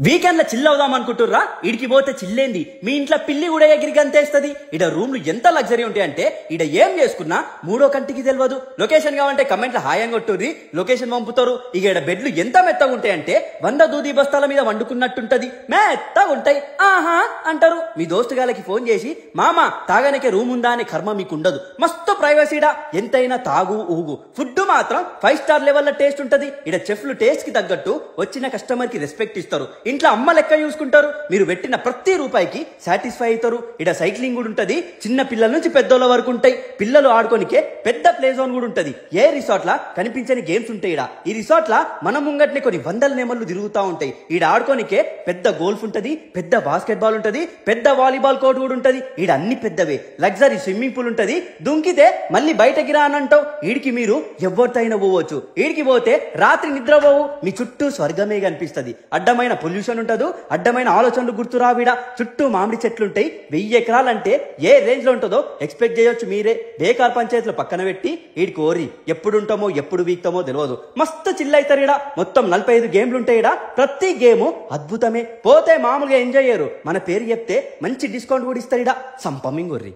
Weekend లో chill అవుదాం అనుకుంటుర్రా? ఇడికి పోతే చిల్లేంది, మీ ఇంట్లో పిల్లి కూడా ఎగిరి గంతేస్తుంది. ఇడ రూమ్లు ఎంత లగ్జరీ ఉంటాయంటే ఇడ ఏం చేసుకున్నా మూడో కంటికి తెలియదు. లొకేషన్ కావాలంటే కమెంట్ లో హాయ్ అని కొట్టుర్రి, లొకేషన్ పంపుతారు. ఇక ఇడ బెడ్లు ఎంత మెత్తగా ఉంటాయంటే 100 దూది బస్తాల మీద వండుకున్నట్టుంటది, మెత్తగా ఉంటాయి. ఆహా అంటారు. మీ దోస్తు గాలకి ఫోన్ చేసి మామ తాగనికే రూమ్ ఉందా అనే కర్మ మీకు ఉండదు. మస్తు ప్రైవసీడా, ఎంతైనా తాగు ఊగు. ఫుడ్ మాత్రం 5 స్టార్ లెవెల్ టేస్ట్ ఉంటది. ఇడ చెఫ్లు టేస్ట్ కి తగ్గట్టు వచ్చిన కస్టమర్ కి రెస్పెక్ట్ ఇస్తారు. ఇంట్లో అమ్మ లెక్క చూసుకుంటారు. మీరు పెట్టిన ప్రతి రూపాయికి సాటిస్ఫై అవుతారు. ఇడ సైక్లింగ్ కూడా ఉంటది, చిన్న పిల్లల నుంచి పెద్దోళ్ళ వరకు ఉంటాయి. పిల్లలు ఆడుకోనికే పెద్ద ప్లే జోన్ కూడా ఉంటది. ఏ రిసార్ట్ లా కనిపించని గేమ్స్ ఉంటాయి. ఇడ ఈ రిసార్ట్ లా మన ముంగట్నే కొన్ని వందల నెమళ్ళు తిరుగుతూ ఉంటాయి. ఈడ ఆడుకోనికే పెద్ద గోల్ఫ్ ఉంటది, పెద్ద బాస్కెట్ బాల్ ఉంటది, పెద్ద వాలీబాల్ కోర్ట్ కూడా ఉంటది. ఈడ అన్ని పెద్దవే. లగ్జరీ స్విమ్మింగ్ పూల్ ఉంటది. దుంకితే మళ్ళీ బయటకి రా అని అంటావు. ఈడికి మీరు ఎవరితైనా పోవచ్చు. ఈడికి పోతే రాత్రి నిద్రపోవు, మీ చుట్టూ స్వర్గమే కనిపిస్తుంది. అడ్డమైన పొల్యూషన్ ఉంటదు, అడ్డమైన ఆలోచనలు గుర్తురావిడ. చుట్టూ మామిడి చెట్లుంటాయి. 1000 ఎకరాలంటే ఏ రేంజ్ లో ఉంటుందో ఎక్స్పెక్ట్ చేయొచ్చు మీరే. బేకార్ పంచాయతీలు పక్కన పెట్టి ఈడికి ఓరి ఎప్పుడు ఉంటామో ఎప్పుడు వీక్తామో తెలియదు. మస్తు చిల్లైతారు. ఈడ మొత్తం 45 గేమ్లు ఉంటాయి. ఈడ ప్రతి గేము అద్భుతమే. పోతే మామూలుగా ఎంజాయ్ చేయరు. మన పేరు చెప్తే మంచి డిస్కౌంట్ కూడా ఇస్తారు. ఈడ సంపమింగ్ గొర్రి.